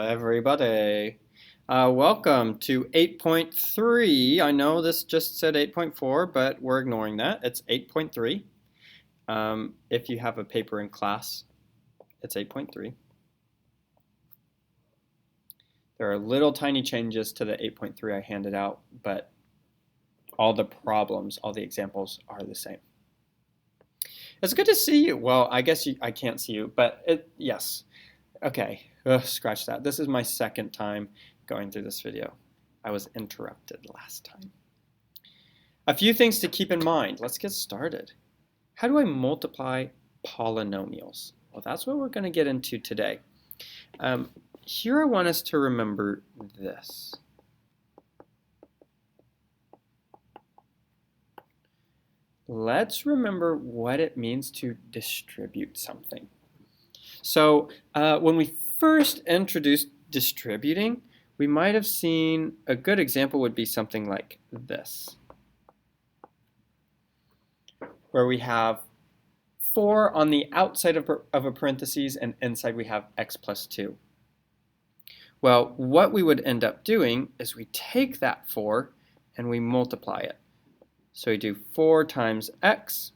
everybody. Welcome to 8.3. I know this just said 8.4, but we're ignoring that. It's 8.3. If you have a paper in class, it's 8.3. There are little tiny changes to the 8.3 I handed out, but all the problems, all the examples are the same. It's good to see you. Well, I guess I can't see you, but yes. Okay, scratch that. This is my second time going through this video. I was interrupted last time. A few things to keep in mind. Let's get started. How do I multiply polynomials? Well, that's what we're going to get into today. Here I want us to remember this. Let's remember what it means to distribute something. So when we first introduced distributing, we might have seen a good example would be something like this, where we have 4 on the outside of a parentheses and inside we have x plus 2. Well, what we would end up doing is we take that 4 and we multiply it. So we do 4 times x,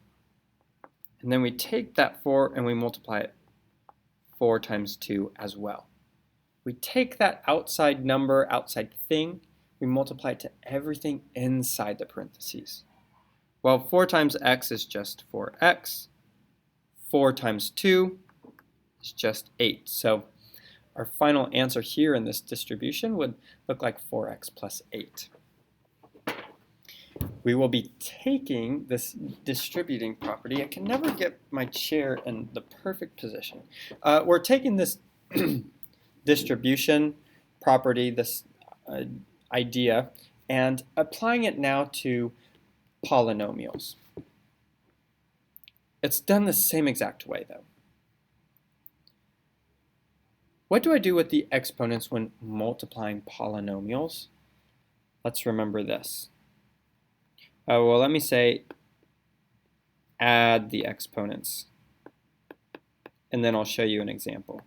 and then we take that 4 and we multiply it 4 times 2 as well. We take that outside number, outside thing, we multiply it to everything inside the parentheses. Well, 4 times x is just 4x. 4 times 2 is just 8. So our final answer here in this distribution would look like 4x plus 8. We will be taking this distributing property. I can never get my chair in the perfect position. We're taking this distribution property, this idea, and applying it now to polynomials. It's done the same exact way, though. What do I do with the exponents when multiplying polynomials? Let's remember this. Well, let me say add the exponents, and then I'll show you an example.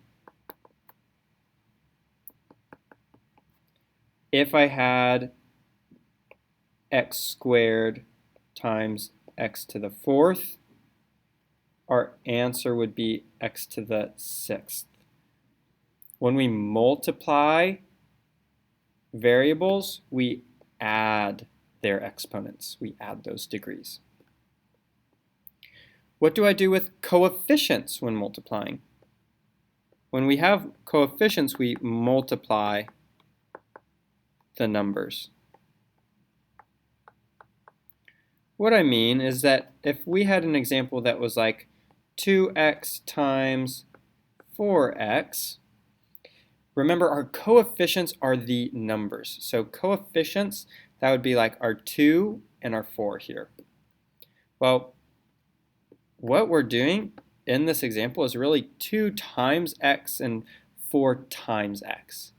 If I had x squared times x to the 4th, our answer would be x to the 6th. When we multiply variables, we add their exponents. We add those degrees. What do I do with coefficients when multiplying? When we have coefficients, we multiply the numbers. What I mean is that if we had an example that was like 2x times 4x, remember our coefficients are the numbers. So coefficients, that would be like our 2 and our 4 here. Well, what we're doing in this example is really 2 times x and 4 times x.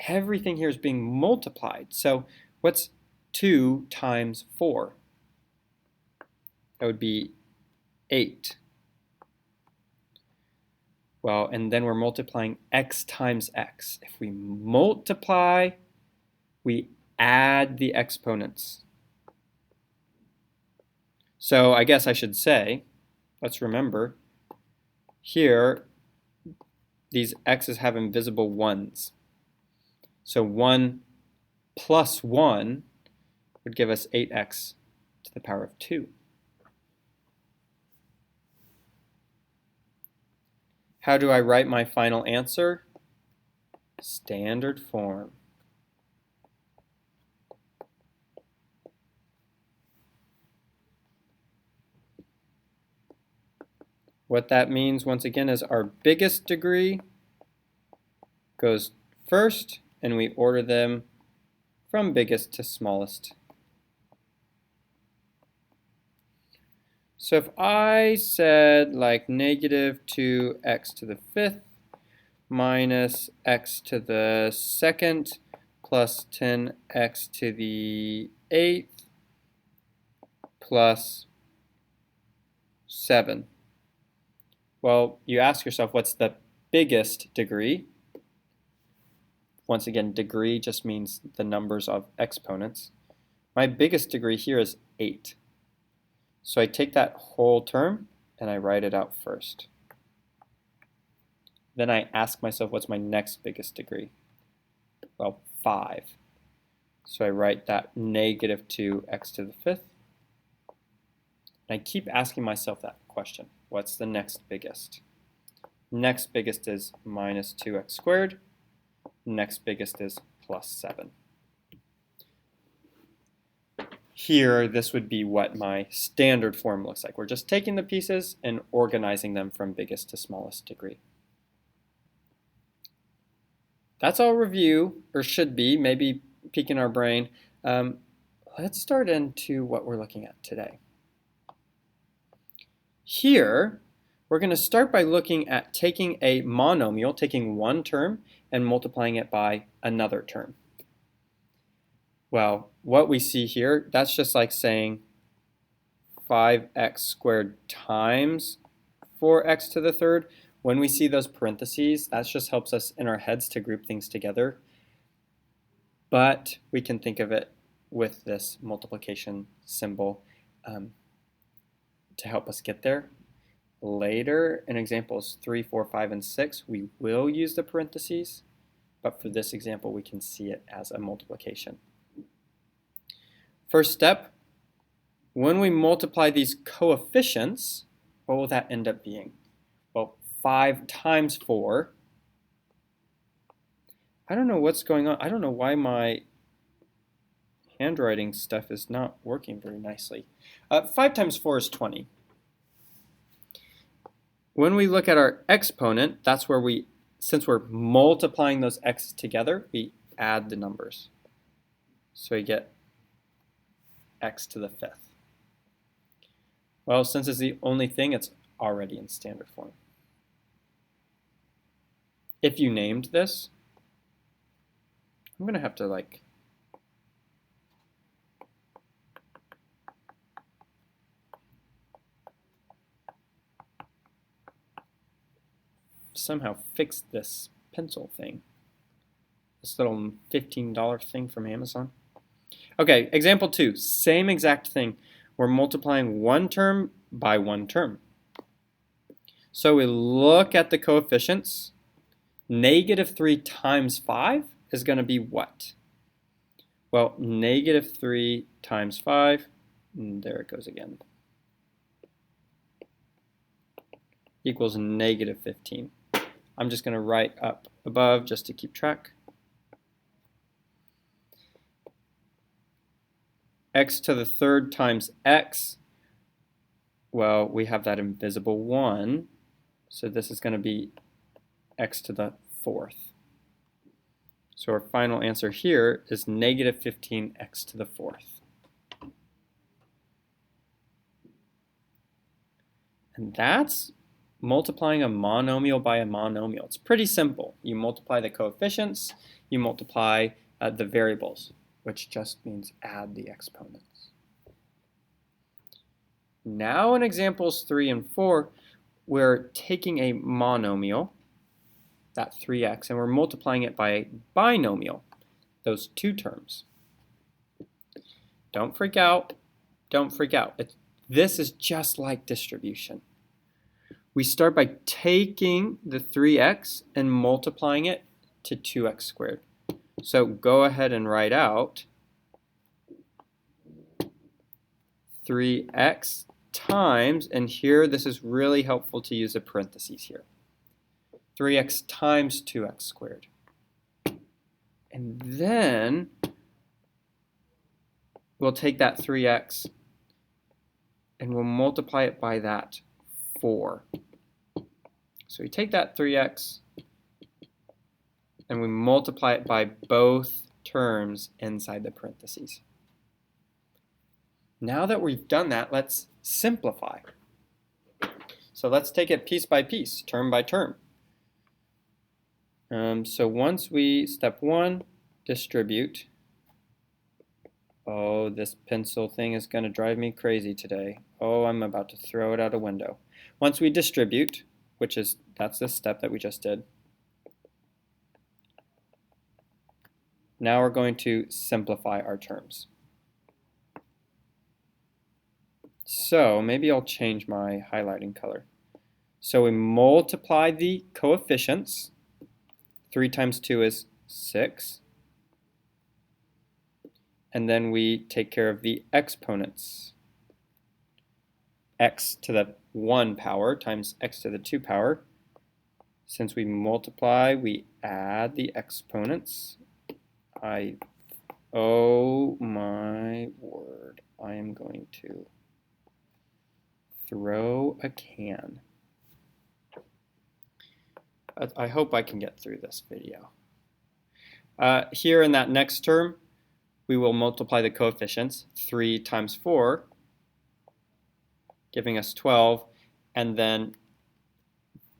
Everything here is being multiplied. So what's 2 times 4? That would be 8. Well, and then we're multiplying x times x. If we multiply, we add the exponents. So I guess I should say, let's remember, here these x's have invisible 1's. So 1 plus 1 would give us 8x to the power of 2. How do I write my final answer? Standard form. What that means, once again, is our biggest degree goes first, and we order them from biggest to smallest. So if I said like negative 2x to the 5th minus x to the 2nd plus 10x to the 8th plus 7. Well, you ask yourself, what's the biggest degree? Once again, degree just means the numbers of exponents. My biggest degree here is 8. So I take that whole term and I write it out first. Then I ask myself, what's my next biggest degree? Well, 5. So I write that negative 2x to the 5th. And I keep asking myself that question. What's the next biggest? Next biggest is minus 2x squared. Next biggest is plus 7. Here, this would be what my standard form looks like. We're just taking the pieces and organizing them from biggest to smallest degree. That's all review, or should be, maybe peeking our brain. Let's start into what we're looking at today. Here, we're going to start by looking at taking a monomial, taking one term, and multiplying it by another term. Well, what we see here, that's just like saying 5x squared times 4x to the third. When we see those parentheses, that just helps us in our heads to group things together. But we can think of it with this multiplication symbol to help us get there. Later, in examples 3, 4, 5, and 6, we will use the parentheses. But for this example, we can see it as a multiplication. First step, when we multiply these coefficients, what will that end up being? Well, 5 times 4. I don't know what's going on. I don't know why my handwriting stuff is not working very nicely. 5 times 4 is 20. When we look at our exponent, that's where since we're multiplying those x's together, we add the numbers. So we get x to the 5th. Well, since it's the only thing, it's already in standard form. If you named this, I'm going to have to somehow fix this pencil thing. This little $15 thing from Amazon. Okay, example 2, same exact thing. We're multiplying one term by one term. So we look at the coefficients. Negative 3 times 5 is going to be what? Well, negative 3 times 5, and there it goes again, equals negative 15. I'm just going to write up above just to keep track. X to the third times x, well, we have that invisible 1, so this is going to be x to the 4th. So our final answer here is negative 15x to the 4th. And that's multiplying a monomial by a monomial. It's pretty simple. You multiply the coefficients, you multiply the variables, which just means add the exponents. Now in examples 3 and 4, we're taking a monomial, that 3x, and we're multiplying it by a binomial, those two terms. Don't freak out. Don't freak out. This is just like distribution. We start by taking the 3x and multiplying it to 2x squared. So go ahead and write out 3x times, and here this is really helpful to use a parentheses here, 3x times 2x squared. And then we'll take that 3x and we'll multiply it by that 4. So we take that 3x and we multiply it by both terms inside the parentheses. Now that we've done that, let's simplify. So let's take it piece by piece, term by term. So once step 1, distribute. Oh, this pencil thing is going to drive me crazy today. Oh, I'm about to throw it out a window. Once we distribute, that's the step that we just did. Now we're going to simplify our terms. So maybe I'll change my highlighting color. So we multiply the coefficients. 3 times 2 is 6. And then we take care of the exponents. X to the 1 power times x to the 2 power. Since we multiply, we add the exponents. Oh my word, I am going to throw a can. I hope I can get through this video. Here in that next term, we will multiply the coefficients. 3 times 4, giving us 12, and then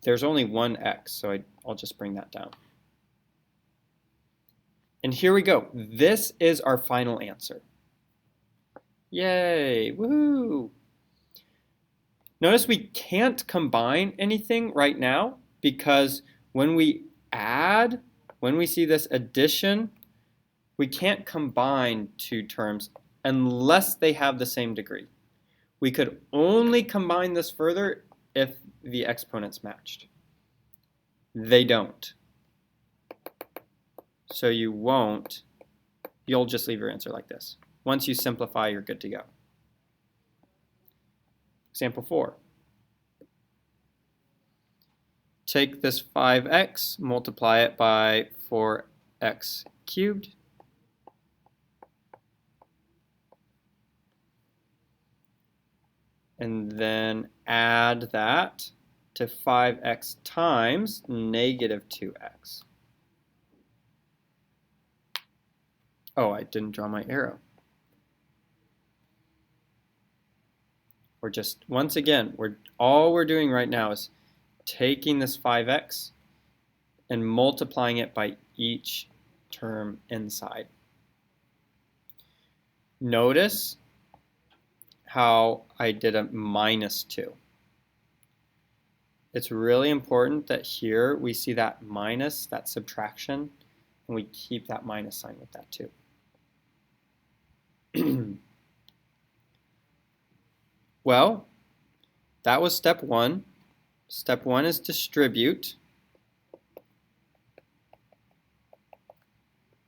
there's only one x, so I'll just bring that down. And here we go. This is our final answer. Yay! Woohoo! Notice we can't combine anything right now because when we add, when we see this addition, we can't combine two terms unless they have the same degree. We could only combine this further if the exponents matched. They don't. So you'll just leave your answer like this. Once you simplify, you're good to go. Example 4. Take this 5x, multiply it by 4x cubed. And then add that to 5x times negative 2x. Oh, I didn't draw my arrow. We're just, once again, all we're doing right now is taking this 5x and multiplying it by each term inside. Notice how I did a minus 2. It's really important that here we see that minus, that subtraction, and we keep that minus sign with that too. Well, that was step 1. Step 1 is distribute.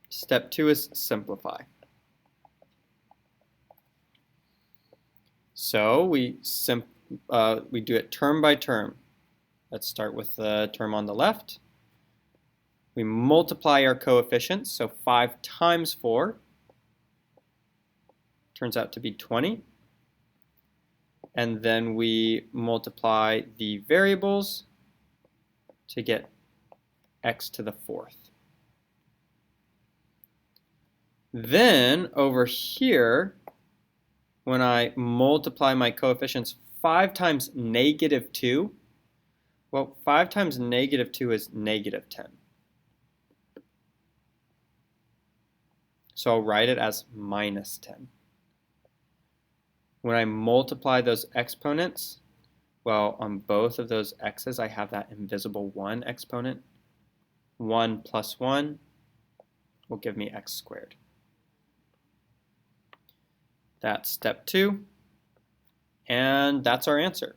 Step 2 is simplify. So we do it term by term. Let's start with the term on the left. We multiply our coefficients, so 5 times 4 turns out to be 20. And then we multiply the variables to get x to the 4th. Then over here, when I multiply my coefficients, 5 times negative 2, well, 5 times negative 2 is negative 10. So I'll write it as minus 10. When I multiply those exponents, well, on both of those x's, I have that invisible 1 exponent. 1 plus 1 will give me x squared. That's step 2, and that's our answer.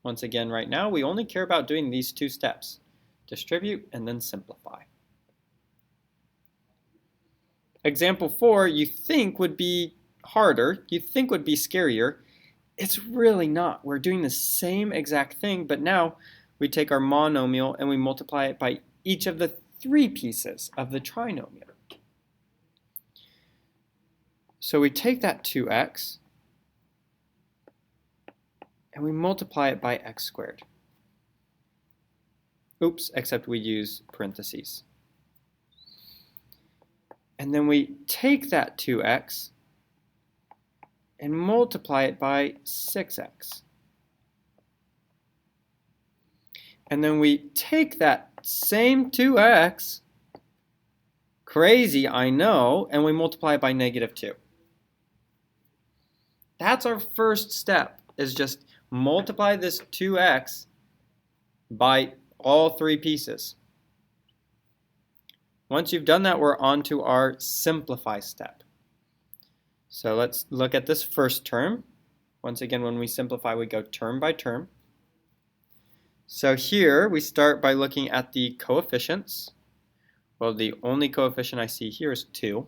Once again, right now, we only care about doing these 2 steps, distribute and then simplify. Example 4, you think would be harder, you think would be scarier. It's really not. We're doing the same exact thing, but now we take our monomial and we multiply it by each of the 3 pieces of the trinomial. So we take that 2x and we multiply it by x squared. Oops, except we use parentheses. And then we take that 2x and multiply it by 6x. And then we take that same 2x, crazy, I know, and we multiply it by negative 2. That's our first step, is just multiply this 2x by all 3 pieces. Once you've done that, we're on to our simplify step. So let's look at this first term. Once again, when we simplify, we go term by term. So here we start by looking at the coefficients. Well, the only coefficient I see here is 2.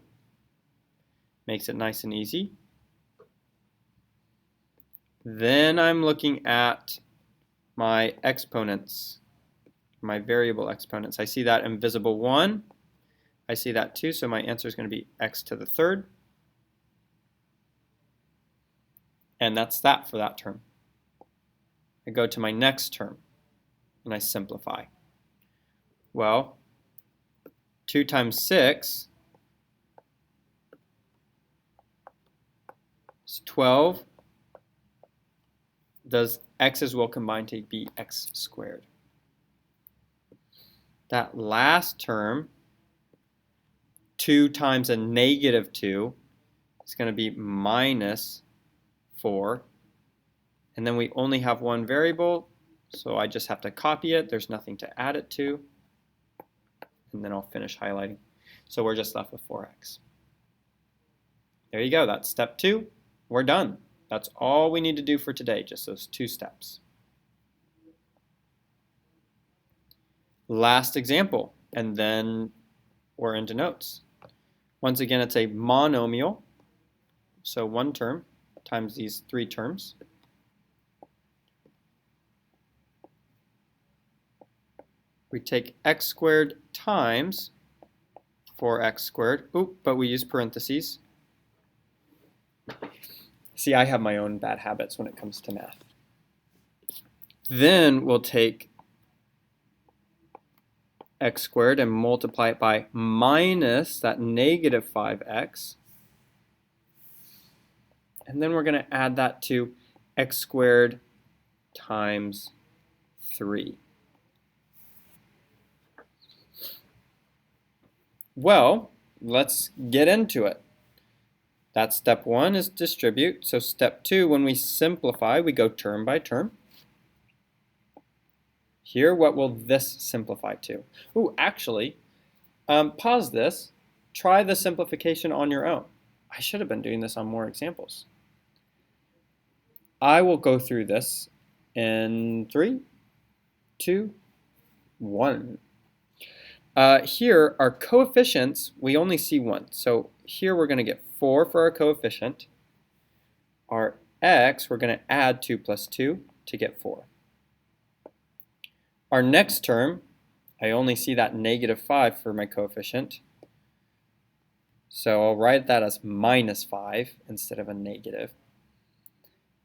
Makes it nice and easy. Then I'm looking at my exponents, my variable exponents. I see that invisible 1. I see that 2, so my answer is going to be x to the third. And that's that for that term. I go to my next term, and I simplify. Well, 2 times 6 is 12. Those x's will combine to be x squared. That last term, 2 times a negative 2, is going to be minus 4. And then we only have one variable, so I just have to copy it. There's nothing to add it to. And then I'll finish highlighting. So we're just left with 4x. There you go. That's step 2. We're done. That's all we need to do for today, just those 2 steps. Last example, and then we're into notes. Once again, it's a monomial, so one term times these 3 terms. We take x squared times 4x squared. Oop, but we use parentheses. See, I have my own bad habits when it comes to math. Then we'll take x squared and multiply it by minus that negative 5x. And then we're going to add that to x squared times 3. Well, let's get into it. That's step 1 is distribute. So step 2, when we simplify, we go term by term. Here, what will this simplify to? Ooh, actually, pause this. Try the simplification on your own. I should have been doing this on more examples. I will go through this in 3, 2, 1. Here, our coefficients, we only see 1. So here we're going to get 4 for our coefficient. Our x, we're going to add 2 plus 2 to get 4. Our next term, I only see that negative 5 for my coefficient. So I'll write that as minus 5 instead of a negative.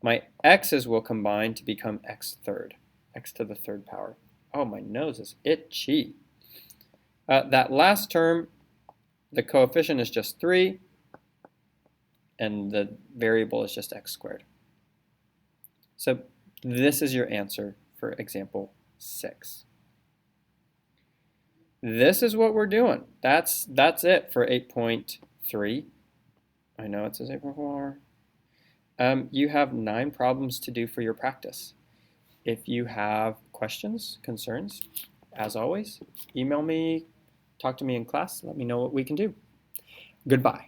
My x's will combine to become x third, x to the third power. Oh, my nose is itchy. That last term, the coefficient is just 3, and the variable is just x squared. So this is your answer for example 6. This is what we're doing. That's it for 8.3. I know it says 8.4. You have 9 problems to do for your practice. If you have questions, concerns, as always, email me, talk to me in class, let me know what we can do. Goodbye.